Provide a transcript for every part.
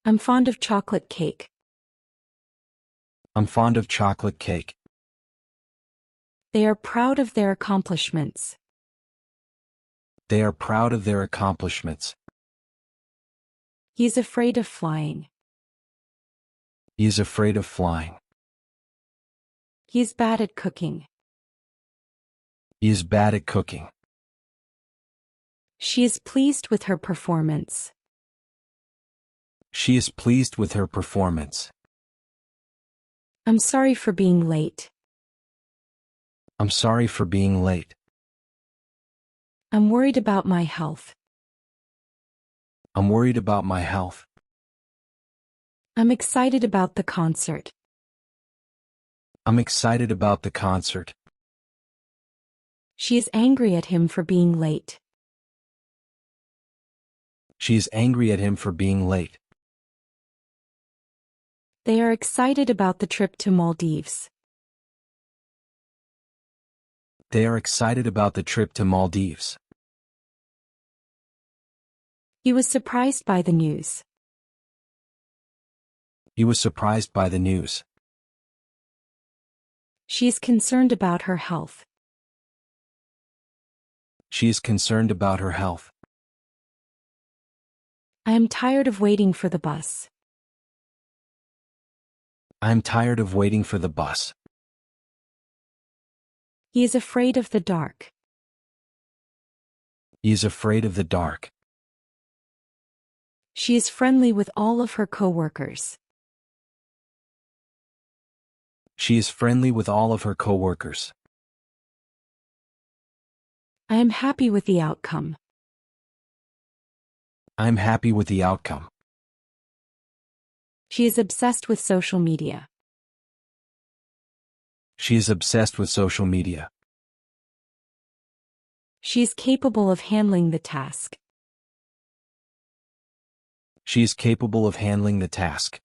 I'm fond of chocolate cake. I'm fond of chocolate cake. They are proud of their accomplishments. They are proud of their accomplishments. He's afraid of flying. He is afraid of flying. He's bad at cooking. He is bad at cooking. She is pleased with her performance. She is pleased with her performance. I'm sorry for being late. I'm sorry for being late. I'm worried about my health. I'm worried about my health. I'm excited about the concert. I'm excited about the concert. She is angry at him for being late. She is angry at him for being late. They are excited about the trip to Maldives. They are excited about the trip to Maldives. He was surprised by the news. He was surprised by the news. She is concerned about her health. She is concerned about her health. I am tired of waiting for the bus. I am tired of waiting for the bus. He is afraid of the dark. He is afraid of the dark. She is friendly with all of her coworkers. She is friendly with all of her coworkers. I am happy with the outcome. I am happy with the outcome. She is obsessed with social media. She is obsessed with social media. She is capable of handling the task. She is capable of handling the task.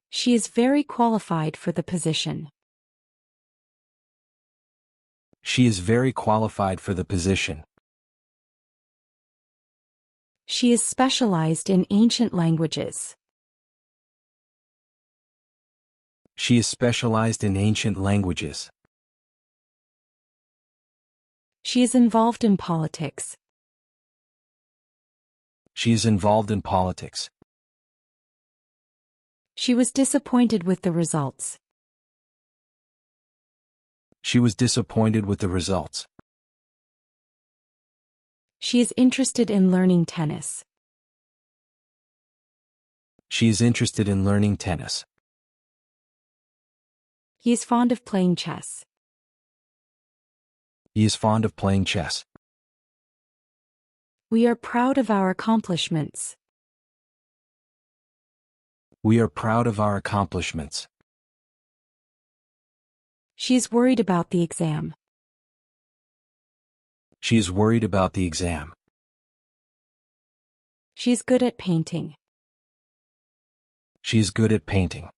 She is very qualified for the position. She is very qualified for the position. She is specialized in ancient languages. She is specialized in ancient languages. She is involved in politics. She is involved in politics. She was disappointed with the results. She was disappointed with the results. She is interested in learning tennis. She is interested in learning tennis. He is fond of playing chess. He is fond of playing chess. We are proud of our accomplishments. We are proud of our accomplishments. She is worried about the exam. She is worried about the exam. She is good at painting. She is good at painting.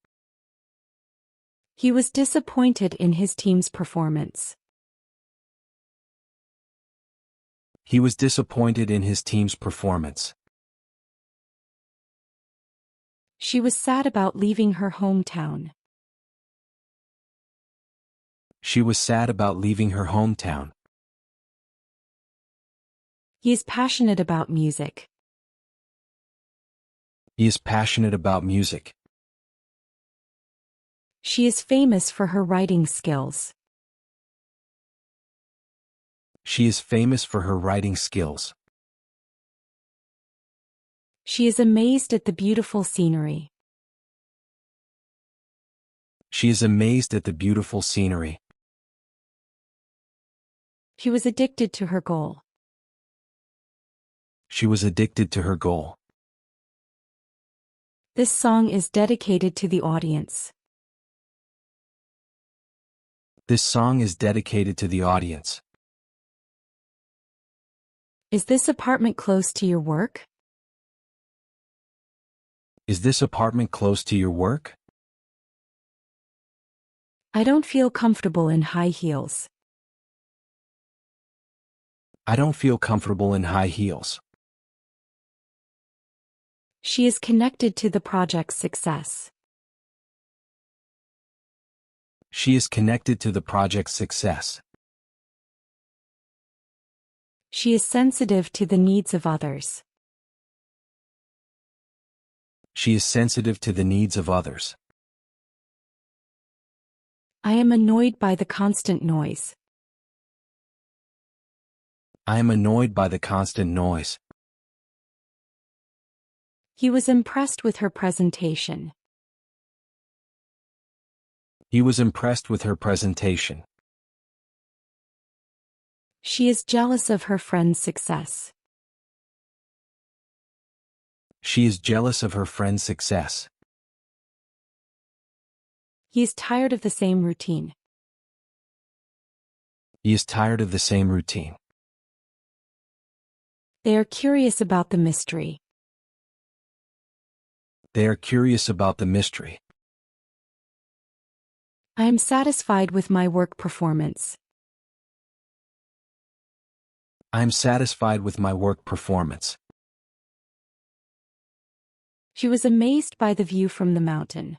He was disappointed in his team's performance. He was disappointed in his team's performance. She was sad about leaving her hometown. She was sad about leaving her hometown. He is passionate about music. He is passionate about music. She is famous for her writing skills. She is famous for her writing skills. She is amazed at the beautiful scenery. She is amazed at the beautiful scenery. She was addicted to her goal. She was addicted to her goal. This song is dedicated to the audience. This song is dedicated to the audience. Is this apartment close to your work? Is this apartment close to your work? I don't feel comfortable in high heels. I don't feel comfortable in high heels. She is connected to the project's success. She is connected to the project's success. She is sensitive to the needs of others. She is sensitive to the needs of others. I am annoyed by the constant noise. I am annoyed by the constant noise. He was impressed with her presentation. He was impressed with her presentation. She is jealous of her friend's success. She is jealous of her friend's success. He is tired of the same routine. He is tired of the same routine. They are curious about the mystery. They are curious about the mystery. I am satisfied with my work performance. I am satisfied with my work performance. She was amazed by the view from the mountain.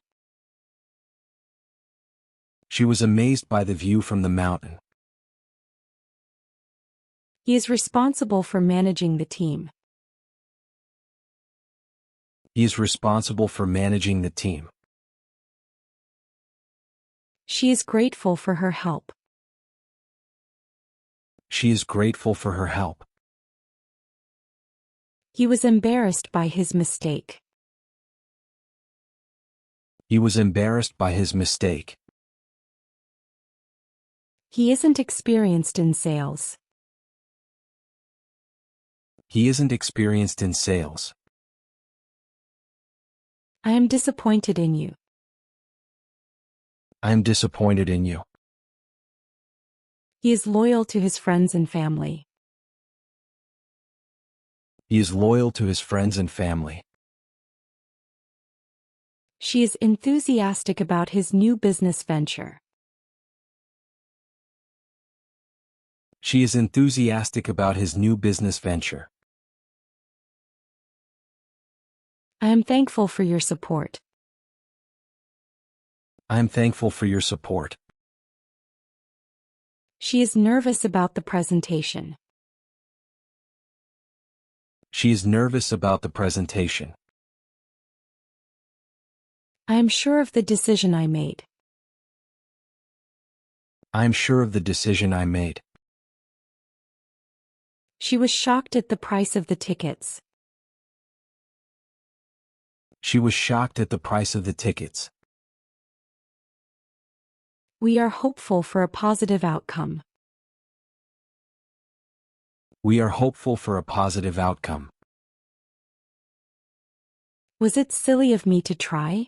She was amazed by the view from the mountain. He is responsible for managing the team. He is responsible for managing the team. She is grateful for her help. She is grateful for her help. He was embarrassed by his mistake. He was embarrassed by his mistake. He isn't experienced in sales. He isn't experienced in sales. I am disappointed in you. I am disappointed in you. He is loyal to his friends and family. He is loyal to his friends and family. She is enthusiastic about his new business venture. She is enthusiastic about his new business venture. I am thankful for your support. I am thankful for your support. She is nervous about the presentation. She is nervous about the presentation. I am sure of the decision I made. I am sure of the decision I made. She was shocked at the price of the tickets. She was shocked at the price of the tickets. We are hopeful for a positive outcome. We are hopeful for a positive outcome. Was it silly of me to try?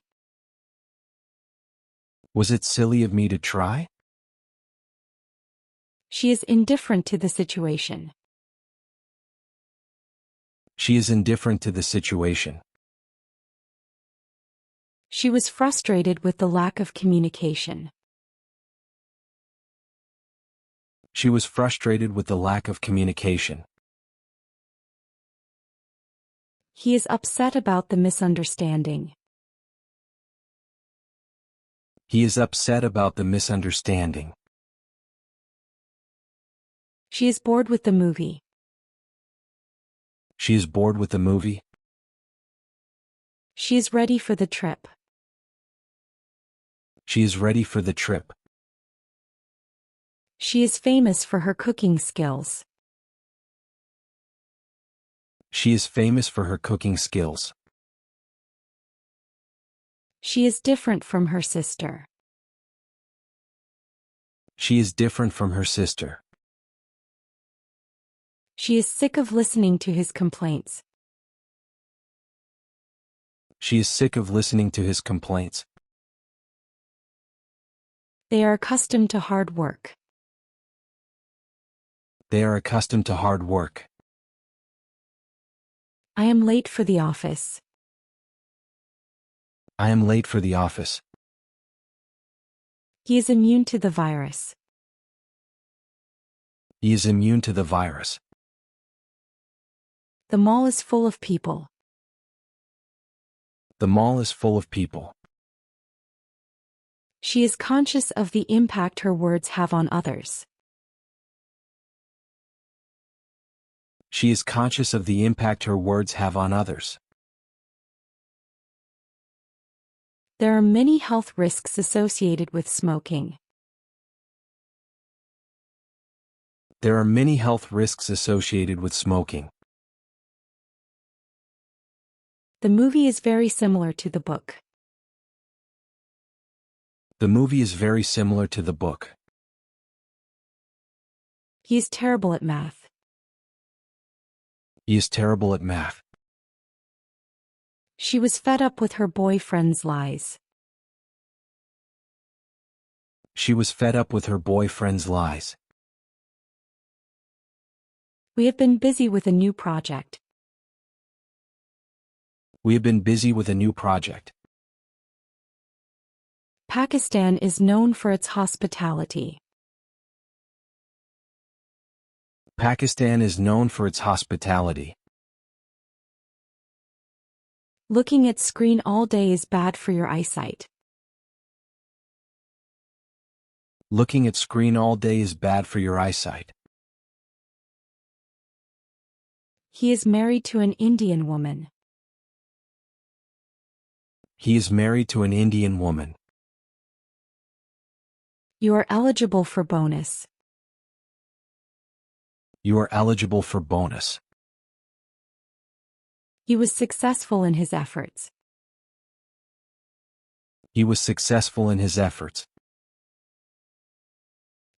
Was it silly of me to try? She is indifferent to the situation. She is indifferent to the situation. She was frustrated with the lack of communication. She was frustrated with the lack of communication. He is upset about the misunderstanding. He is upset about the misunderstanding. She is bored with the movie. She is bored with the movie. She is ready for the trip. She is ready for the trip. She is famous for her cooking skills. She is famous for her cooking skills. She is different from her sister. She is different from her sister. She is sick of listening to his complaints. She is sick of listening to his complaints. They are accustomed to hard work. They are accustomed to hard work. I am late for the office. I am late for the office. He is immune to the virus. He is immune to the virus. The mall is full of people. The mall is full of people. She is conscious of the impact her words have on others. She is conscious of the impact her words have on others. There are many health risks associated with smoking. There are many health risks associated with smoking. The movie is very similar to the book. The movie is very similar to the book. He is terrible at math. He is terrible at math. She was fed up with her boyfriend's lies. She was fed up with her boyfriend's lies. We have been busy with a new project. We have been busy with a new project. Pakistan is known for its hospitality. Pakistan is known for its hospitality. Looking at screen all day is bad for your eyesight. Looking at screen all day is bad for your eyesight. He is married to an Indian woman. He is married to an Indian woman. You are eligible for bonus. You are eligible for bonus. He was successful in his efforts. He was successful in his efforts.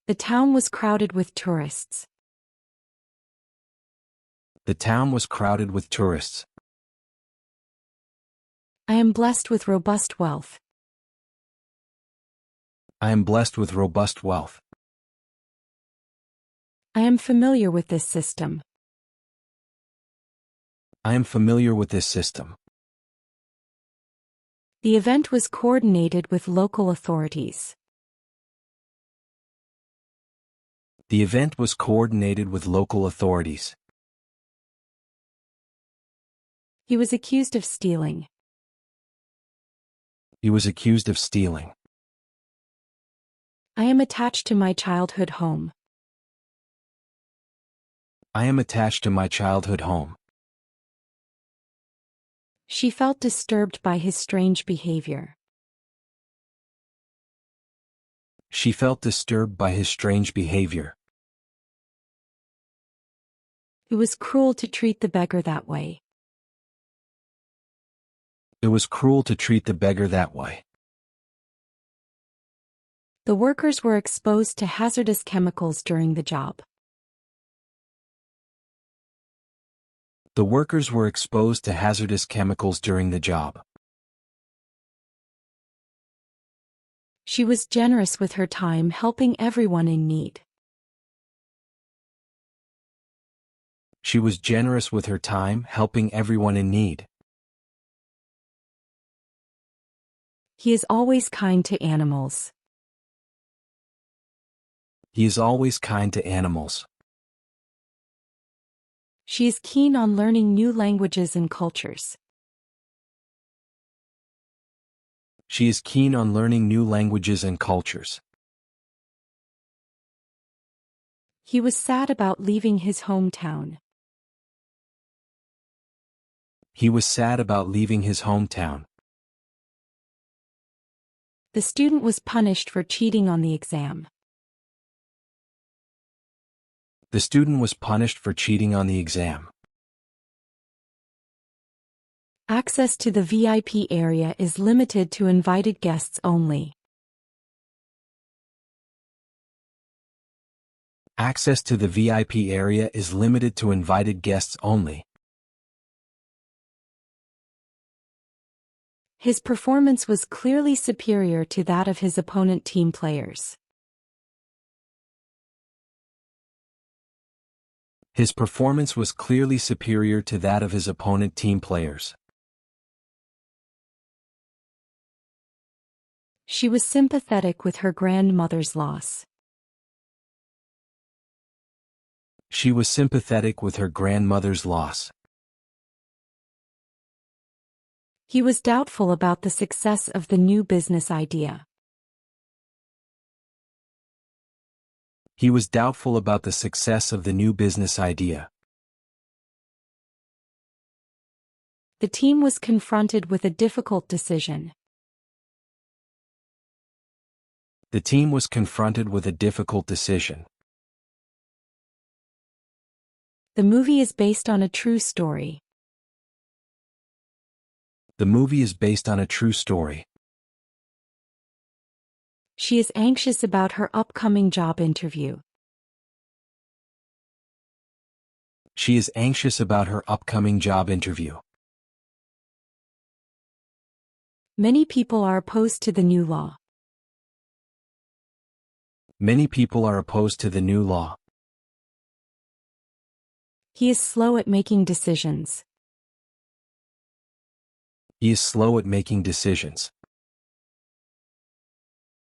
The town was crowded with tourists. The town was crowded with tourists. I am blessed with robust wealth. I am blessed with robust wealth. I am familiar with this system. I am familiar with this system. The event was coordinated with local authorities. The event was coordinated with local authorities. He was accused of stealing. He was accused of stealing. I am attached to my childhood home. I am attached to my childhood home. She felt disturbed by his strange behavior. She felt disturbed by his strange behavior. It was cruel to treat the beggar that way. It was cruel to treat the beggar that way. The workers were exposed to hazardous chemicals during the job. The workers were exposed to hazardous chemicals during the job. She was generous with her time, helping everyone in need. She was generous with her time, helping everyone in need. He is always kind to animals. He is always kind to animals. She is keen on learning new languages and cultures. She is keen on learning new languages and cultures. He was sad about leaving his hometown. He was sad about leaving his hometown. The student was punished for cheating on the exam. The student was punished for cheating on the exam. Access to the VIP area is limited to invited guests only. Access to the VIP area is limited to invited guests only. His performance was clearly superior to that of his opponent team players. His performance was clearly superior to that of his opponent team players. She was sympathetic with her grandmother's loss. She was sympathetic with her grandmother's loss. He was doubtful about the success of the new business idea. He was doubtful about the success of the new business idea. The team was confronted with a difficult decision. The team was confronted with a difficult decision. The movie is based on a true story. The movie is based on a true story. She is anxious about her upcoming job interview. She is anxious about her upcoming job interview. Many people are opposed to the new law. Many people are opposed to the new law. He is slow at making decisions. He is slow at making decisions.